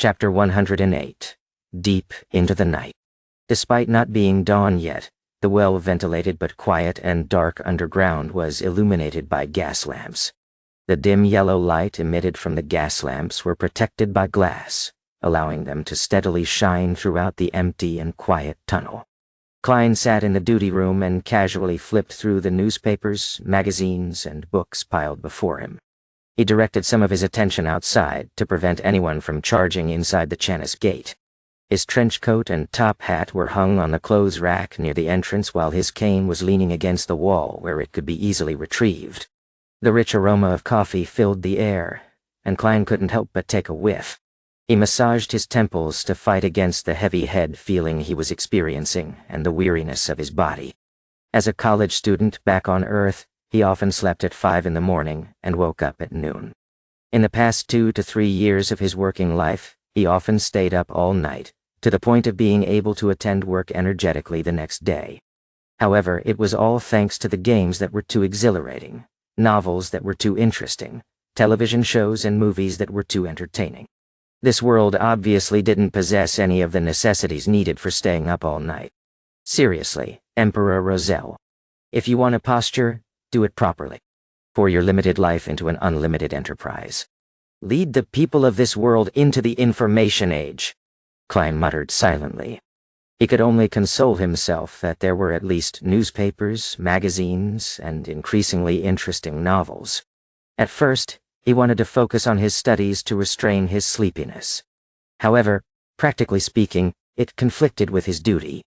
Chapter 108. Deep into the night. Despite not being dawn yet, the well-ventilated but quiet and dark underground was illuminated by gas lamps. The dim yellow light emitted from the gas lamps were protected by glass, allowing them to steadily shine throughout the empty and quiet tunnel. Klein sat in the duty room and casually flipped through the newspapers, magazines, and books piled before him. He directed some of his attention outside to prevent anyone from charging inside the Chanis gate. His trench coat and top hat were hung on the clothes rack near the entrance while his cane was leaning against the wall where it could be easily retrieved. The rich aroma of coffee filled the air, and Klein couldn't help but take a whiff. He massaged his temples to fight against the heavy head feeling he was experiencing and the weariness of his body. As a college student back on Earth, he often slept at 5 in the morning and woke up at noon. In the past 2 to 3 years of his working life, he often stayed up all night, to the point of being able to attend work energetically the next day. However, it was all thanks to the games that were too exhilarating, novels that were too interesting, television shows and movies that were too entertaining. This world obviously didn't possess any of the necessities needed for staying up all night. Seriously, Emperor Roselle. If you want a posture, do it properly. Pour your limited life into an unlimited enterprise. Lead the people of this world into the information age, Klein muttered silently. He could only console himself that there were at least newspapers, magazines, and increasingly interesting novels. At first, he wanted to focus on his studies to restrain his sleepiness. However, practically speaking, it conflicted with his duty.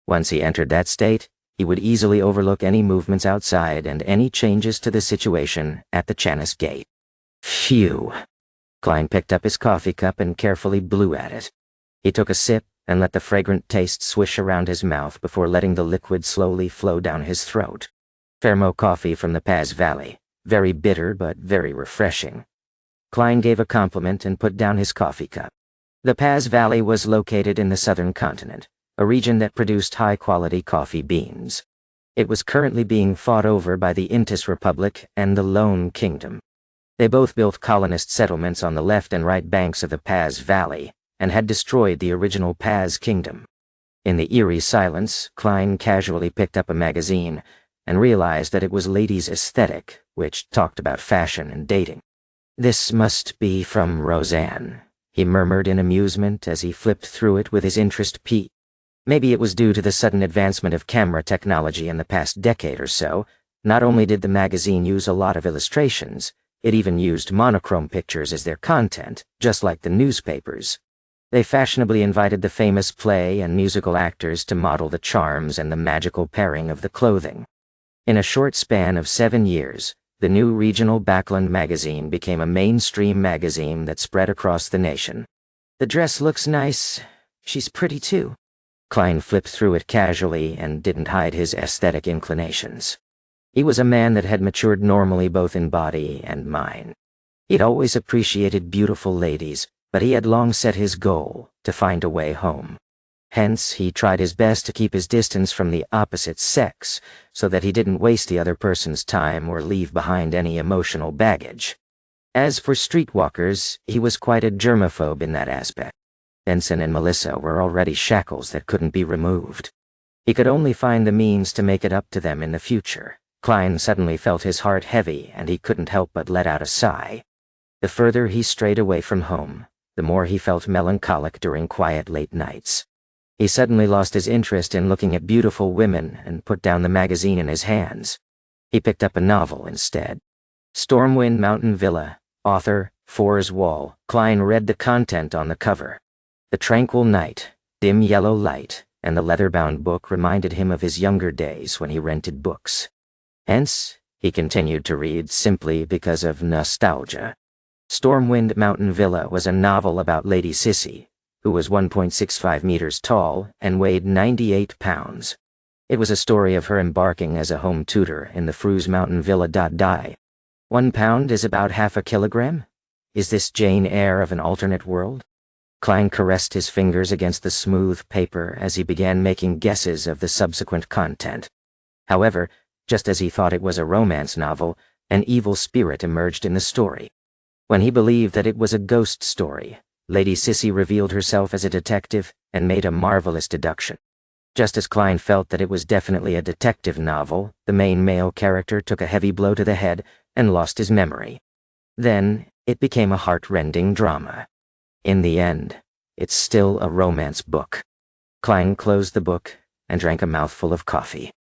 Once he entered that state, he would easily overlook any movements outside and any changes to the situation at the Chanis gate. Phew. Klein picked up his coffee cup and carefully blew at it. He took a sip and let the fragrant taste swish around his mouth before letting the liquid slowly flow down his throat. Thermo coffee from the Paz Valley, very bitter but very refreshing. Klein gave a compliment and put down his coffee cup. The Paz Valley was located in the southern continent, a region that produced high-quality coffee beans. It was currently being fought over by the Intis Republic and the Lone Kingdom. They both built colonist settlements on the left and right banks of the Paz Valley and had destroyed the original Paz Kingdom. In the eerie silence, Klein casually picked up a magazine and realized that it was Ladies' Aesthetic, which talked about fashion and dating. This must be from Roseanne, he murmured in amusement as he flipped through it with his interest peaked. Maybe it was due to the sudden advancement of camera technology in the past decade or so. Not only did the magazine use a lot of illustrations, it even used monochrome pictures as their content, just like the newspapers. They fashionably invited the famous play and musical actors to model the charms and the magical pairing of the clothing. In a short span of 7 years, the new regional Backland magazine became a mainstream magazine that spread across the nation. The dress looks nice. She's pretty too. Klein flipped through it casually and didn't hide his aesthetic inclinations. He was a man that had matured normally both in body and mind. He'd always appreciated beautiful ladies, but he had long set his goal to find a way home. Hence, he tried his best to keep his distance from the opposite sex so that he didn't waste the other person's time or leave behind any emotional baggage. As for streetwalkers, he was quite a germaphobe in that aspect. Benson and Melissa were already shackles that couldn't be removed. He could only find the means to make it up to them in the future. Klein suddenly felt his heart heavy and he couldn't help but let out a sigh. The further he strayed away from home, the more he felt melancholic during quiet late nights. He suddenly lost his interest in looking at beautiful women and put down the magazine in his hands. He picked up a novel instead. Stormwind Mountain Villa, author, Fours Wall. Klein read the content on the cover. The tranquil night, dim yellow light, and the leather-bound book reminded him of his younger days when he rented books. Hence, he continued to read simply because of nostalgia. Stormwind Mountain Villa was a novel about Lady Sissy, who was 1.65 meters tall and weighed 98 pounds. It was a story of her embarking as a home tutor in the Fruze Mountain Villa. 1 pound is about half a kilogram? Is this Jane Eyre of an alternate world? Klein caressed his fingers against the smooth paper as he began making guesses of the subsequent content. However, just as he thought it was a romance novel, an evil spirit emerged in the story. When he believed that it was a ghost story, Lady Sissy revealed herself as a detective and made a marvelous deduction. Just as Klein felt that it was definitely a detective novel, the main male character took a heavy blow to the head and lost his memory. Then, it became a heart-rending drama. In the end, it's still a romance book. Klein closed the book and drank a mouthful of coffee.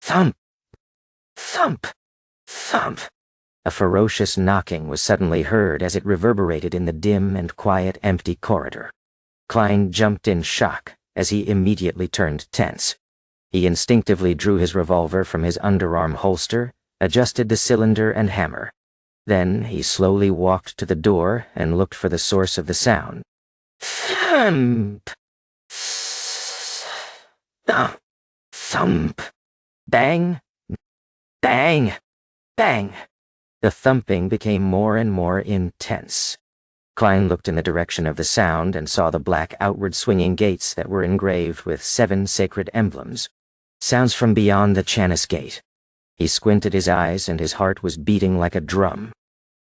Thump! Thump! Thump! A ferocious knocking was suddenly heard as it reverberated in the dim and quiet empty corridor. Klein jumped in shock as he immediately turned tense. He instinctively drew his revolver from his underarm holster, adjusted the cylinder and hammer. Then he slowly walked to the door and looked for the source of the sound. Thump! Thump! Bang! Bang! Bang! The thumping became more and more intense. Klein looked in the direction of the sound and saw the black outward swinging gates that were engraved with 7 sacred emblems. Sounds from beyond the Chanis Gate. He squinted his eyes and his heart was beating like a drum.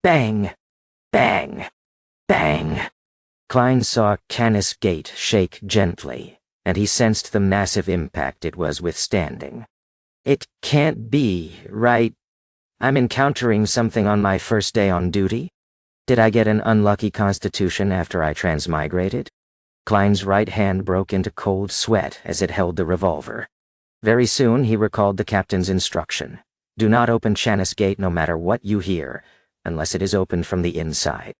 Bang! Bang! Bang! Klein saw Chanis Gate shake gently, and he sensed the massive impact it was withstanding. It can't be, right? I'm encountering something on my first day on duty? Did I get an unlucky constitution after I transmigrated? Klein's right hand broke into cold sweat as it held the revolver. Very soon he recalled the captain's instruction. Do not open Chanis Gate no matter what you hear, unless it is opened from the inside.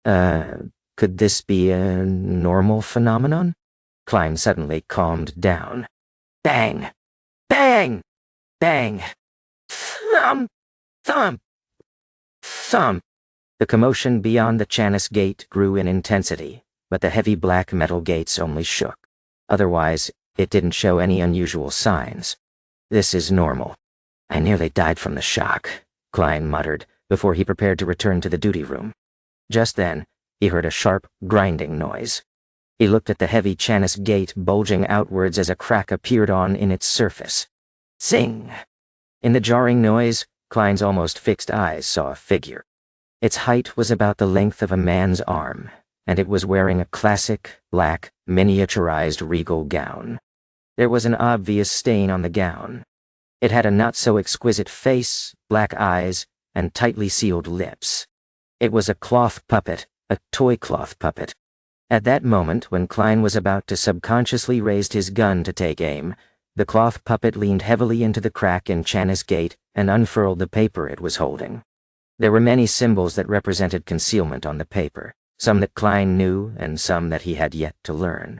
Could this be a normal phenomenon? Klein suddenly calmed down. Bang! Bang! Bang! Thump! Thump! Thump! The commotion beyond the Chanis Gate grew in intensity, but the heavy black metal gates only shook. Otherwise, it didn't show any unusual signs. This is normal. I nearly died from the shock, Klein muttered, before he prepared to return to the duty room. Just then, he heard a sharp, grinding noise. He looked at the heavy Chanis Gate bulging outwards as a crack appeared in its surface. Zing! In the jarring noise, Klein's almost fixed eyes saw a figure. Its height was about the length of a man's arm, and it was wearing a classic, black, miniaturized regal gown. There was an obvious stain on the gown. It had a not-so-exquisite face, black eyes, and tightly sealed lips. It was a cloth puppet, a toy cloth puppet. At that moment, when Klein was about to subconsciously raise his gun to take aim, the cloth puppet leaned heavily into the crack in Chanis Gate and unfurled the paper it was holding. There were many symbols that represented concealment on the paper, some that Klein knew and some that he had yet to learn.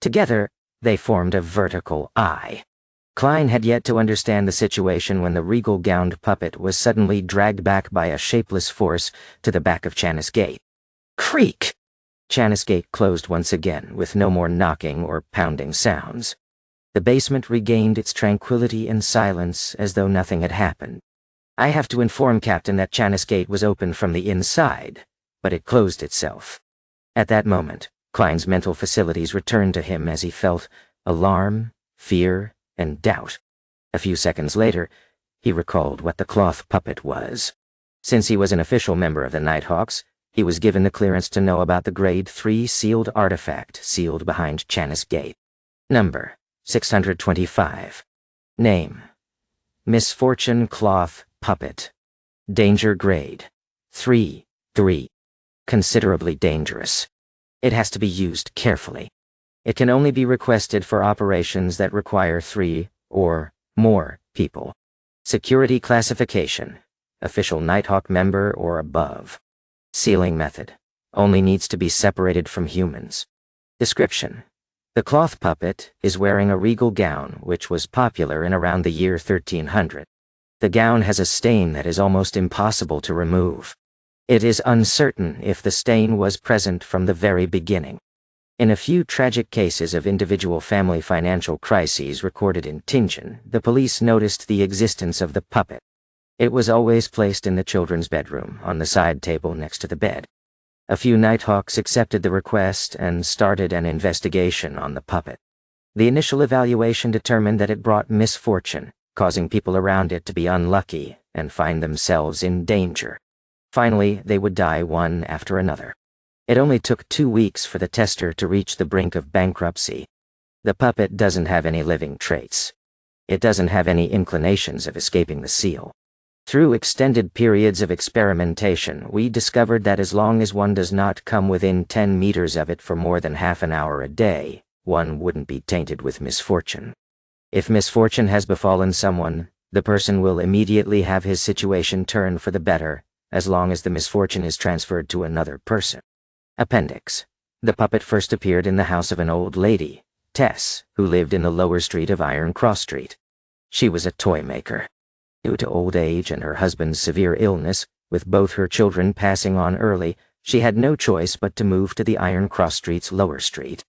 Together, they formed a vertical eye. Klein had yet to understand the situation when the regal-gowned puppet was suddenly dragged back by a shapeless force to the back of Chanis Gate. Creak! Chanis Gate closed once again, with no more knocking or pounding sounds. The basement regained its tranquility and silence as though nothing had happened. I have to inform Captain that Chanis Gate was opened from the inside, but it closed itself. At that moment, Klein's mental facilities returned to him as he felt alarm, fear, and doubt. A few seconds later, he recalled what the cloth puppet was. Since he was an official member of the Nighthawks, he was given the clearance to know about the Grade 3 sealed artifact sealed behind Chanis Gate. Number 625. Name: Misfortune Cloth Puppet. Danger Grade 3. Considerably dangerous. It has to be used carefully. It can only be requested for operations that require 3 or more people. Security classification: official Nighthawk member or above. Sealing method: only needs to be separated from humans. Description: the cloth puppet is wearing a regal gown which was popular in around the year 1300. The gown has a stain that is almost impossible to remove. It is uncertain if the stain was present from the very beginning. In a few tragic cases of individual family financial crises recorded in Tingen, the police noticed the existence of the puppet. It was always placed in the children's bedroom, on the side table next to the bed. A few Nighthawks accepted the request and started an investigation on the puppet. The initial evaluation determined that it brought misfortune, causing people around it to be unlucky and find themselves in danger. Finally, they would die one after another. It only took 2 weeks for the tester to reach the brink of bankruptcy. The puppet doesn't have any living traits. It doesn't have any inclinations of escaping the seal. Through extended periods of experimentation, we discovered that as long as one does not come within 10 meters of it for more than half an hour a day, one wouldn't be tainted with misfortune. If misfortune has befallen someone, the person will immediately have his situation turn for the better, as long as the misfortune is transferred to another person. Appendix. The puppet first appeared in the house of an old lady, Tess, who lived in the lower street of Iron Cross Street. She was a toy maker. Due to old age and her husband's severe illness, with both her children passing on early, she had no choice but to move to the Iron Cross Street's lower street.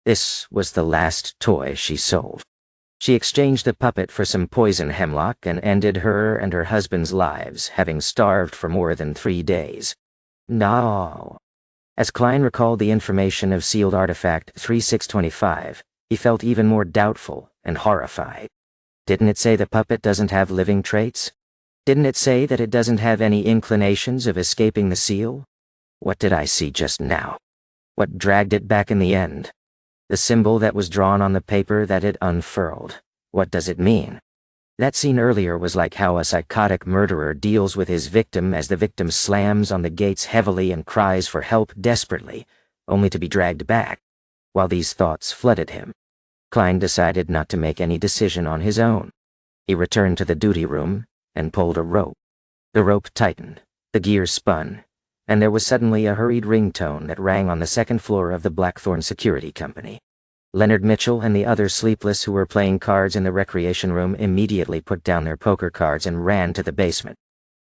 This was the last toy she sold. She exchanged the puppet for some poison hemlock and ended her and her husband's lives, having starved for more than 3 days. No. As Klein recalled the information of sealed artifact 3625, he felt even more doubtful and horrified. Didn't it say the puppet doesn't have living traits? Didn't it say that it doesn't have any inclinations of escaping the seal? What did I see just now? What dragged it back in the end? The symbol that was drawn on the paper that it unfurled. What does it mean? That scene earlier was like how a psychotic murderer deals with his victim as the victim slams on the gates heavily and cries for help desperately, only to be dragged back. While these thoughts flooded him, Klein decided not to make any decision on his own. He returned to the duty room and pulled a rope. The rope tightened, the gears spun, and there was suddenly a hurried ringtone that rang on the second floor of the Blackthorn Security Company. Leonard Mitchell and the other sleepless who were playing cards in the recreation room immediately put down their poker cards and ran to the basement.